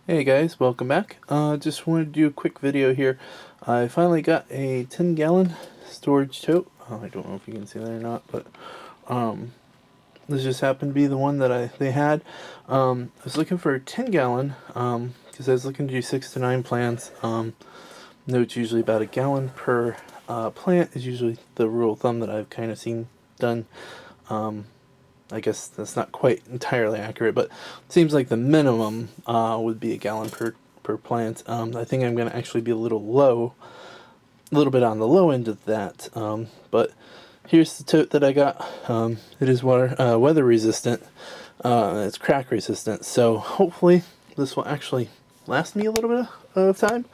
Hey guys, welcome back. Just wanted to do a quick video here. I finally got a 10-gallon storage tote. I don't know if you can see that or not, but this just happened to be the one that they had. I was looking for a 10-gallon because I was looking to do 6 to 9 plants. No, it's usually about a gallon per plant is usually the rule of thumb that I've kind of seen done. I guess that's not quite entirely accurate, but it seems like the minimum would be a gallon per plant. I think I'm going to actually be a little bit on the low end of that. But here's the tote that I got. It is weather resistant. It's crack resistant, so hopefully this will actually last me a little bit of time.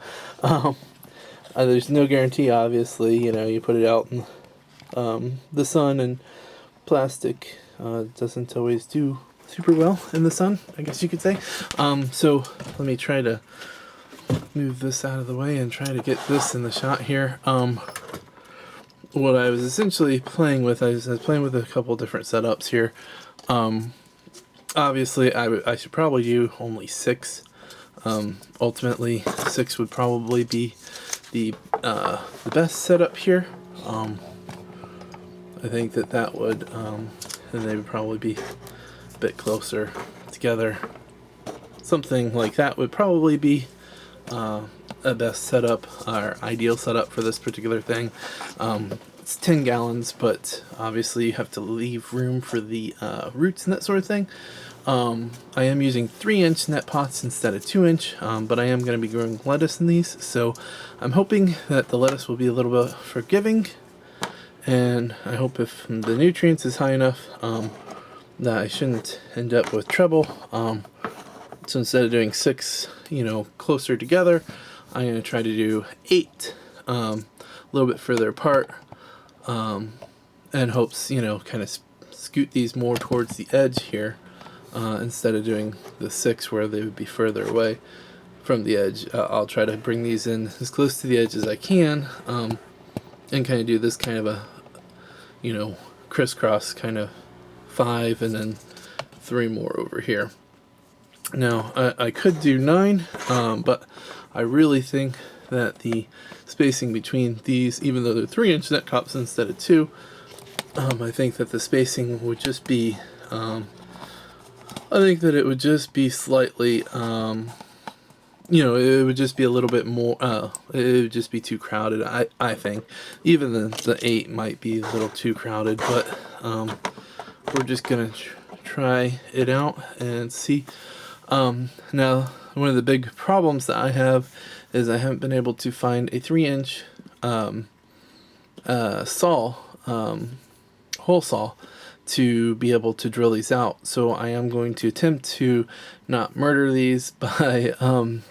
There's no guarantee, obviously. You know, you put it out in the sun, and plastic doesn't always do super well in the sun, I guess you could say. So let me try to move this out of the way and try to get this in the shot here. What I was essentially playing with, I was playing with a couple different setups here. Obviously, I should probably do only 6. Ultimately, 6 would probably be the best setup here. I think that would, and they would probably be a bit closer together. Something like that would probably be a best setup, or ideal setup for this particular thing. It's 10 gallons, but obviously you have to leave room for the roots and that sort of thing. I am using 3-inch net pots instead of 2-inch, but I am going to be growing lettuce in these, so I'm hoping that the lettuce will be a little bit forgiving. And I hope if the nutrients is high enough that I shouldn't end up with trouble. So instead of doing 6, closer together, I'm going to try to do 8, a little bit further apart, and hopes, kind of scoot these more towards the edge here, instead of doing the 6 where they would be further away from the edge. I'll try to bring these in as close to the edge as I can, and kind of do this kind of a crisscross kind of 5 and then 3 more over here. Now I could do 9, but I really think that the spacing between these, even though they're 3-inch net cups instead of 2, I think that the spacing would just be I think that it would just be slightly it would just be a little bit more, it would just be too crowded, I think. Even the 8 might be a little too crowded, but we're just going to try it out and see. Now, one of the big problems that I have is I haven't been able to find a 3-inch saw, hole saw, to be able to drill these out. So I am going to attempt to not murder these by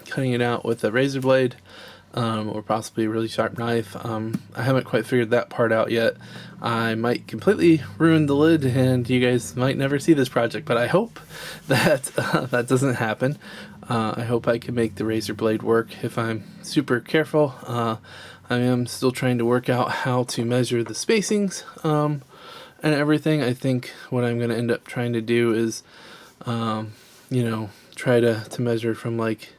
cutting it out with a razor blade, or possibly a really sharp knife. I haven't quite figured that part out yet. I might completely ruin the lid and you guys might never see this project, but I hope that that doesn't happen. I hope I can make the razor blade work if I'm super careful. I am still trying to work out how to measure the spacings and everything. I think what I'm going to end up trying to do is, try to measure from like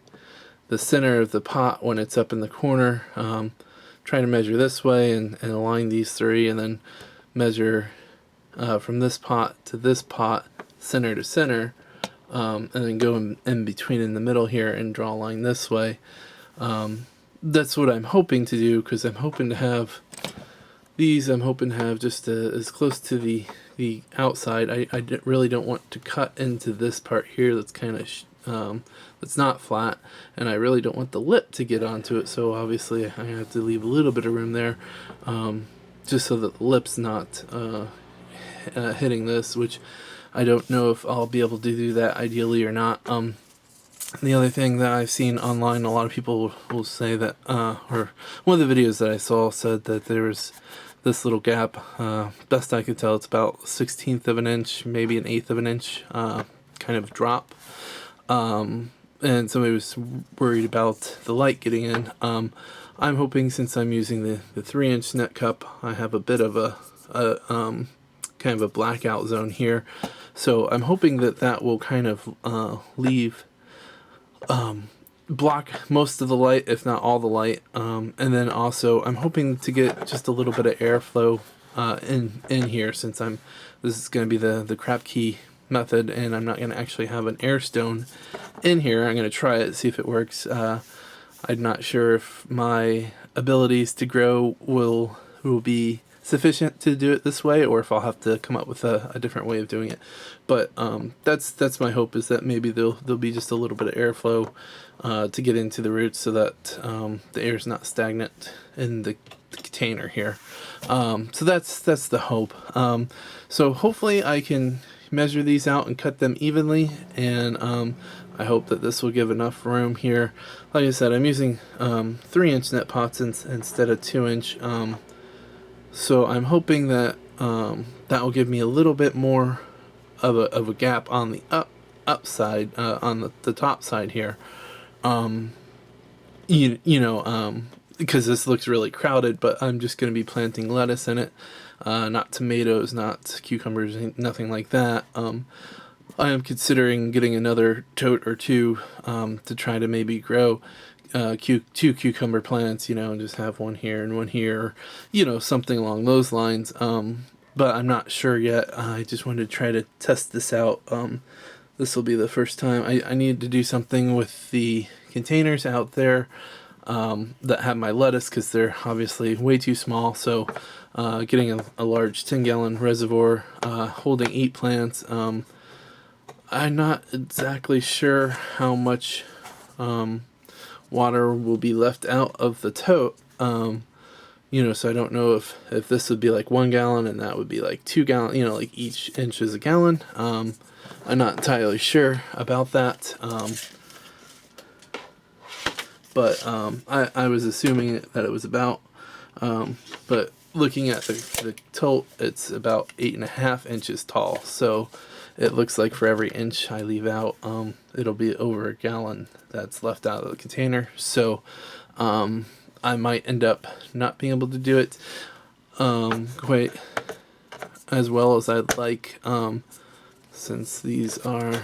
the center of the pot when it's up in the corner. Try to measure this way and align these 3, and then measure from this pot to this pot, center to center, and then go in between in the middle here and draw a line this way. That's what I'm hoping to do, because I'm hoping to have these, just as close to the outside. I really don't want to cut into this part here that's kind of that's not flat, and I really don't want the lip to get onto it, so obviously I have to leave a little bit of room there, just so that the lip's not hitting this, which I don't know if I'll be able to do that ideally or not. The other thing that I've seen online, a lot of people will say that, or one of the videos that I saw said that there was this little gap. Best I could tell, it's about 1/16 of an inch, maybe 1/8 of an inch kind of drop. And somebody was worried about the light getting in. I'm hoping, since I'm using the 3-inch net cup, I have a bit of a kind of a blackout zone here. So I'm hoping that will kind of leave block most of the light, if not all the light. And then also I'm hoping to get just a little bit of airflow in here, since this is going to be the crap key method, and I'm not going to actually have an air stone in here. I'm going to try it, see if it works. I'm not sure if my abilities to grow will be sufficient to do it this way, or if I'll have to come up with a different way of doing it. But that's my hope, is that maybe there'll be just a little bit of airflow to get into the roots, so that the air is not stagnant in the container here. So that's the hope. So hopefully I can measure these out and cut them evenly, and I hope that this will give enough room here. Like I said, I'm using 3-inch net pots instead of 2-inch. So I'm hoping that that will give me a little bit more of a gap on the upside, on the top side here. Because this looks really crowded, but I'm just going to be planting lettuce in it, not tomatoes, not cucumbers, nothing like that. I am considering getting another tote or two to try to maybe grow two cucumber plants, and just have one here and one here, something along those lines. But I'm not sure yet. I just wanted to try to test this out. This will be the first time. I need to do something with the containers out there that have my lettuce, because they're obviously way too small. So getting a large 10-gallon reservoir holding 8 plants. I'm not exactly sure how much water will be left out of the tote. So I don't know if this would be like 1 gallon and that would be like 2 gallon, like each inch is a gallon. I'm not entirely sure about that. But I was assuming that it was about, but looking at the tote, it's about 8.5 inches tall. So it looks like for every inch I leave out, it'll be over a gallon that's left out of the container. So I might end up not being able to do it quite as well as I'd like, since these are a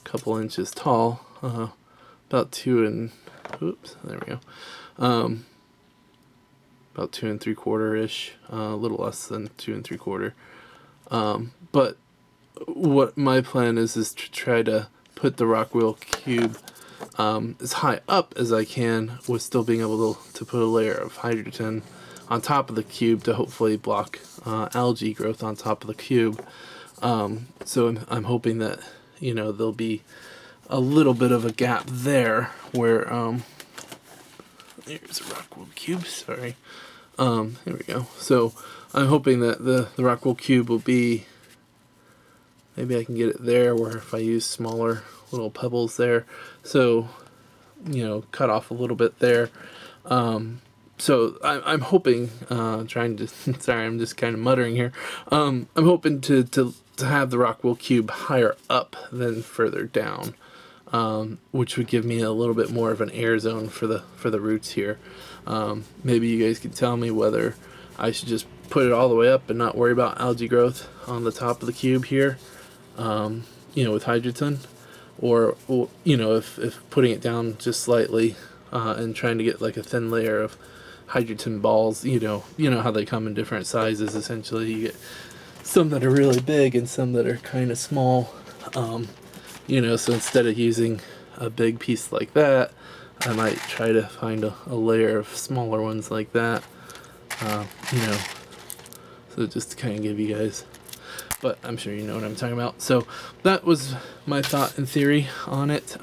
couple inches tall, about 2 and 3/4-ish, a little less than 2 3/4. But what my plan is to try to put the Rockwool cube as high up as I can, with still being able to put a layer of hydrogen on top of the cube to hopefully block algae growth on top of the cube. So I'm hoping that there'll be a little bit of a gap there where there's a Rockwool cube, sorry. Here we go. So I'm hoping that the Rockwool cube will be, maybe I can get it there, where if I use smaller little pebbles there, so cut off a little bit there. So I'm hoping, trying to sorry, I'm just kind of muttering here. I'm hoping to have the Rockwool cube higher up than further down, which would give me a little bit more of an air zone for the roots here. Maybe you guys can tell me whether I should just put it all the way up and not worry about algae growth on the top of the cube here, with hydroton, or if putting it down just slightly and trying to get like a thin layer of hydroton balls. You know how they come in different sizes. Essentially, you get some that are really big and some that are kind of small. So instead of using a big piece like that, I might try to find a layer of smaller ones like that. So just to kind of give you guys, but I'm sure you know what I'm talking about. So that was my thought and theory on it.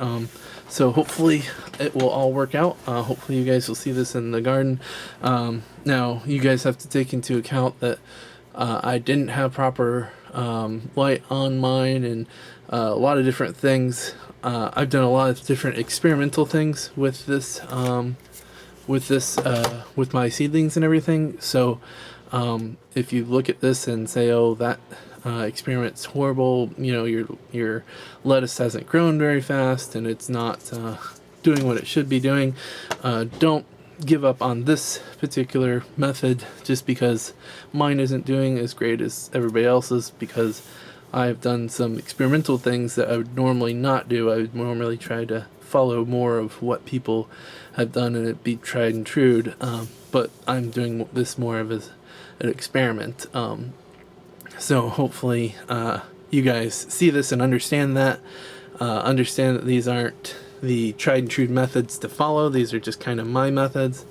So hopefully it will all work out. Hopefully you guys will see this in the garden. Now you guys have to take into account that I didn't have proper light on mine, and a lot of different things. I've done a lot of different experimental things with this, with my seedlings and everything. So if you look at this and say, oh, that experiment's horrible, your lettuce hasn't grown very fast and it's not doing what it should be doing, don't give up on this particular method just because mine isn't doing as great as everybody else's, because I've done some experimental things that I would normally not do. I would normally try to follow more of what people have done and it be tried and true. But I'm doing this more of as an experiment. So hopefully you guys see this and understand that. Understand that these aren't the tried and true methods to follow. These are just kind of my methods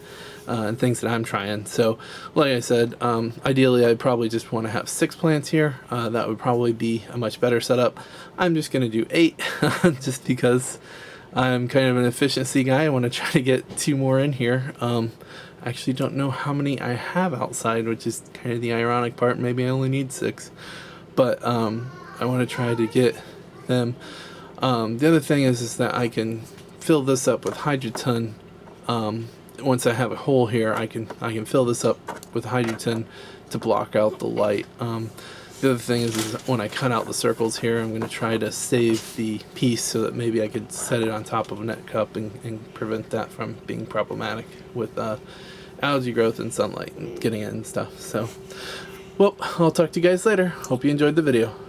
and things that I'm trying. So like I said, ideally I'd probably just want to have 6 plants here. That would probably be a much better setup. I'm just going to do 8 just because I'm kind of an efficiency guy. I want to try to get 2 more in here. I actually don't know how many I have outside, which is kind of the ironic part. Maybe I only need 6. But I want to try to get them. The other thing is that I can fill this up with Hydroton. Once I have a hole here, I can fill this up with Hydroton to block out the light. The other thing is when I cut out the circles here, I'm going to try to save the piece so that maybe I could set it on top of a net cup and prevent that from being problematic with algae growth and sunlight and getting it and stuff. So, well, I'll talk to you guys later. Hope you enjoyed the video.